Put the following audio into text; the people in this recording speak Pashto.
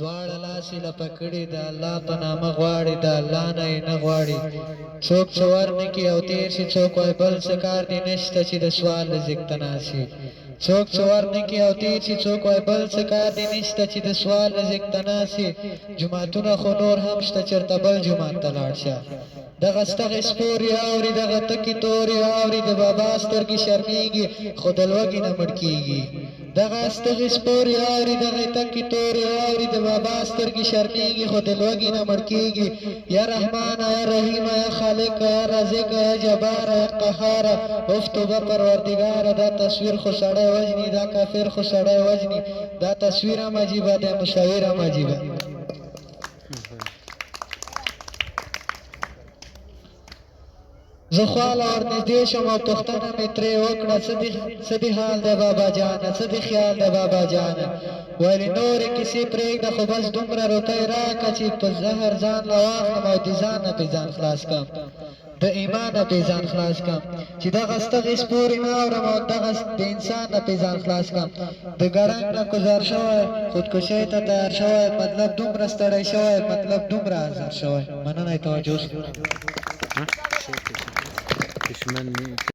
دواړه لاسې لپه کړي د الله په نامه غواړي د الله نه یې نه غواړي څوک څه ورنکړي او تېر شي څوک وایي بل څه کار دې نشته چې د سوال رزق ته ناست شي څوک څه ورنکړي او تېر شي څوک وایي بل څه کار دې نشته چې د سوال رزق ته ناست شي جوماتونه خو نور هم شته چېرته بل جومات ته لاړ شه دغه ستغې سپورې اوري دغه تکې تورې اوري د بابا سترګې شرمېږي خو د لوږې نه مړ کېږي دغه ستغې سپورې اوري دغه تکې تورې اوري د بابا سترګې شرمېږي خو د لوږې نه مړ کېږي یا رحمانه یا رحیمه یا خالقه یا رازقه یا جباره یا قهاره اوف توبه پروردګاره دا تصویر خو سړی وژني دا کافر خو سړی وژني دا تصویر هم عجیبه دی مصور هم عجیبه زه خواله ورنږدې شم او پوښتنه مې ترې وکړه څه دې حال دی بابا جانه څه دې خیال دی بابا جانه ویلې نورې کیسې پرېږده خو بس دومره روپۍ راکړه چې په زهر ځان له واخلم او د ځان نه پې ځان خلاص کړم د ایمان نه پې ځان خلاص کړم چې دغه ستغې سپورې نه اورم او دغه د انسان نه پې ځان خلاص کړم د ګړنګ نه گذار شوی خودکشۍ ته تیار شوی مطلب دومره ستړی شوی مطلب دومره ازار شوی مننه توجه دشمن